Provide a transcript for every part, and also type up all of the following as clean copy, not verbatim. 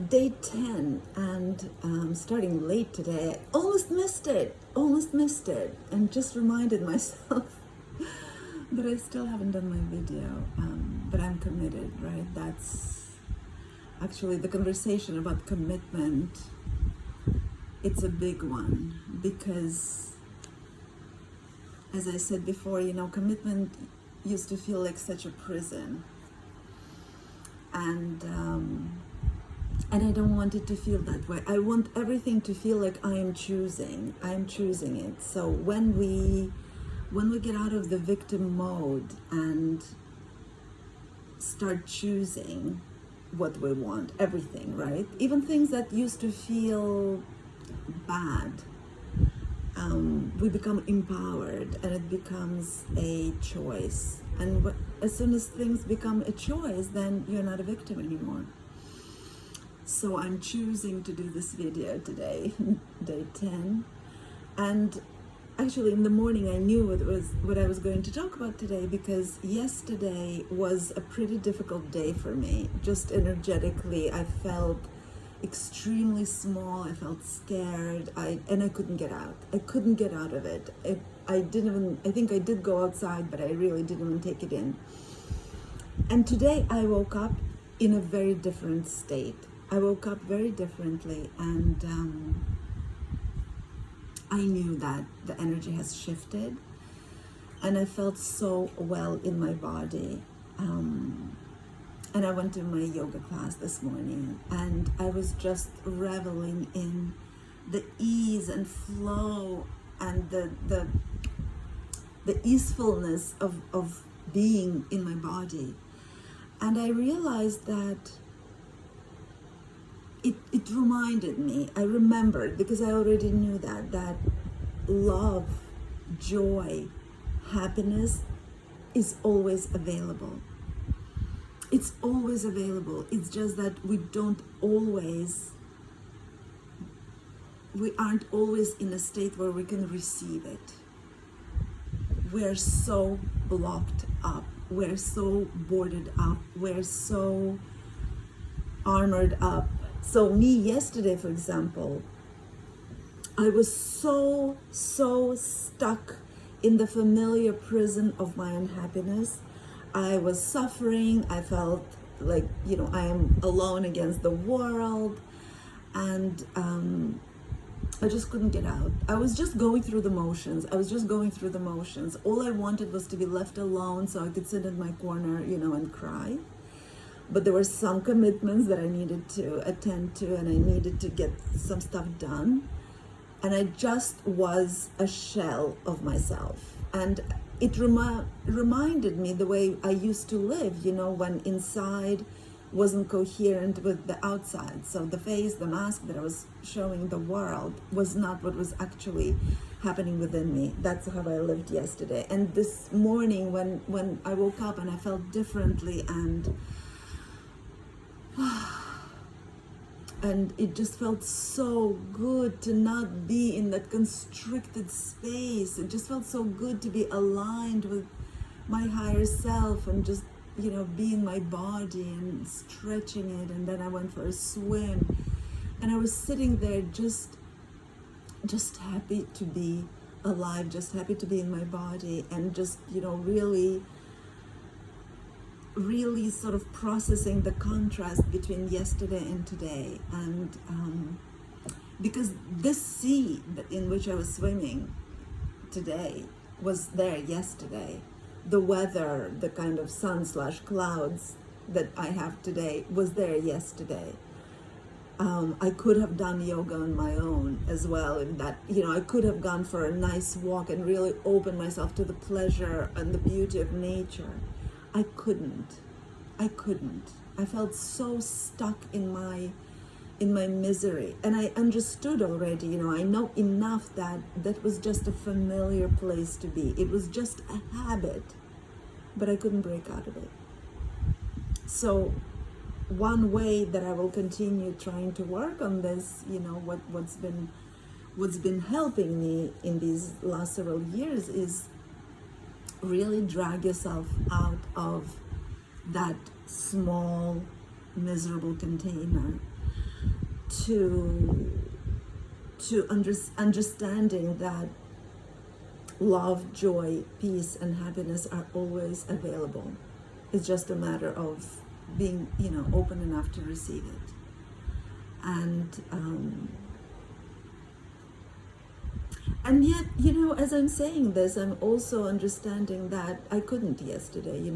Day 10, and starting late today. I almost missed it, and just reminded myself that I still haven't done my video, but I'm committed, right? That's actually the conversation about commitment. It's a big one because, as I said before, commitment used to feel like such a prison, and I don't want it to feel that way. I want everything to feel like I am choosing it. So when we get out of the victim mode and start choosing what we want, everything, right? Even things that used to feel bad, we become empowered, and it becomes a choice. And as soon as things become a choice, then you're not a victim anymore. So I'm choosing to do this video today, day 10. And actually in the morning I knew what I was going to talk about today, because yesterday was a pretty difficult day for me. Just energetically, I felt extremely small. I felt scared. And I couldn't get out. I couldn't get out of it. I think I did go outside, but I really didn't even take it in. And today I woke up in a very different state. I woke up very differently, and I knew that the energy has shifted, and I felt so well in my body. And I went to my yoga class this morning, and I was just reveling in the ease and flow and the easefulness of being in my body. And I realized that it reminded me, I remembered, because I already knew that love, joy, happiness is always available. It's always available. It's just that we aren't always in a state where we can receive it. We're so blocked up. We're so boarded up. We're so armored up. So me yesterday, for example, I was so stuck in the familiar prison of my unhappiness. I was suffering. I felt like, I am alone against the world. And I just couldn't get out. I was just going through the motions. All I wanted was to be left alone so I could sit in my corner, and cry. But there were some commitments that I needed to attend to, and I needed to get some stuff done. And I just was a shell of myself. And it reminded me the way I used to live, when inside wasn't coherent with the outside. So the face, the mask that I was showing the world was not what was actually happening within me. That's how I lived yesterday. And this morning when I woke up and I felt differently, and it just felt so good to not be in that constricted space. It just felt so good to be aligned with my higher self and just, being my body and stretching it. And then I went for a swim, and I was sitting there just happy to be alive, just happy to be in my body, and just, really sort of processing the contrast between yesterday and today. And because this sea in which I was swimming today was there yesterday. The weather, the kind of sun/clouds that I have today was there yesterday. I could have done yoga on my own as well, in that, I could have gone for a nice walk and really opened myself to the pleasure and the beauty of nature. I couldn't. I felt so stuck in my misery, and I understood already. I know enough that was just a familiar place to be. It was just a habit, but I couldn't break out of it. So one way that I will continue trying to work on this, what's been helping me in these last several years is really drag yourself out of that small, miserable container understanding that love, joy, peace, and happiness are always available. It's just a matter of being, open enough to receive it. And yet, as I'm saying this, I'm also understanding that I couldn't yesterday.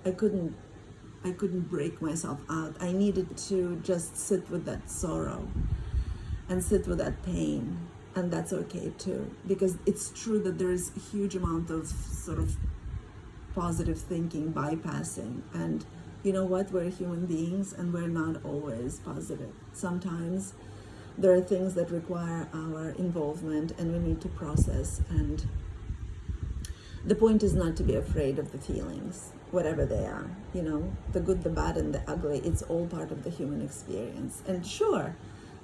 I couldn't break myself out. I needed to just sit with that sorrow and sit with that pain, and that's okay too, because it's true that there is a huge amount of sort of positive thinking bypassing, and you know what, we're human beings and we're not always positive. Sometimes there are things that require our involvement and we need to process, and the point is not to be afraid of the feelings, whatever they are, the good, the bad, and the ugly. It's all part of the human experience. And sure,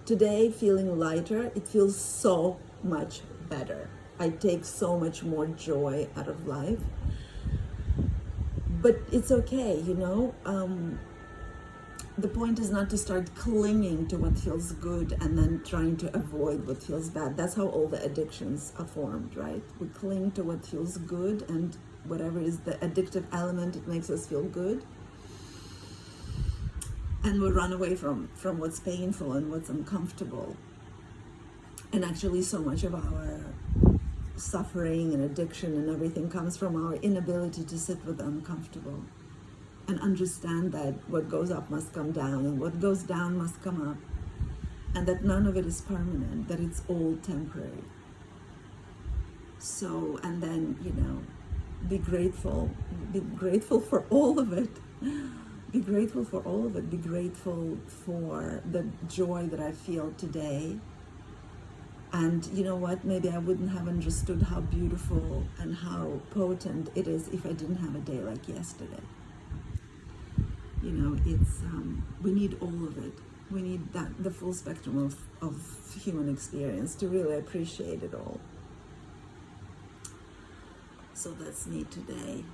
today feeling lighter, it feels so much better. I take so much more joy out of life. But it's okay, the point is not to start clinging to what feels good and then trying to avoid what feels bad. That's how all the addictions are formed, right? We cling to what feels good, and whatever is the addictive element, it makes us feel good. And we run away from what's painful and what's uncomfortable. And actually so much of our suffering and addiction and everything comes from our inability to sit with the uncomfortable and understand that what goes up must come down and what goes down must come up, and that none of it is permanent, that it's all temporary. So, and then, be grateful for all of it. Be grateful for all of it. Be grateful for the joy that I feel today. And you know what? Maybe I wouldn't have understood how beautiful and how potent it is if I didn't have a day like yesterday. It's we need all of it. We need the full spectrum of human experience to really appreciate it all. So that's me today.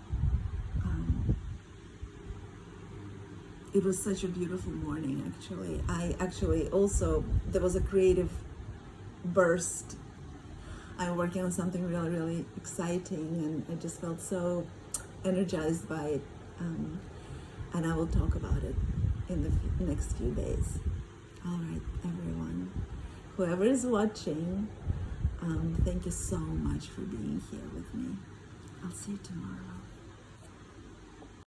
It was such a beautiful morning, actually. There was a creative burst. I'm working on something really, really exciting, and I just felt so energized by it. And I will talk about it in the next few days. All right, everyone. Whoever is watching, thank you so much for being here with me. I'll see you tomorrow.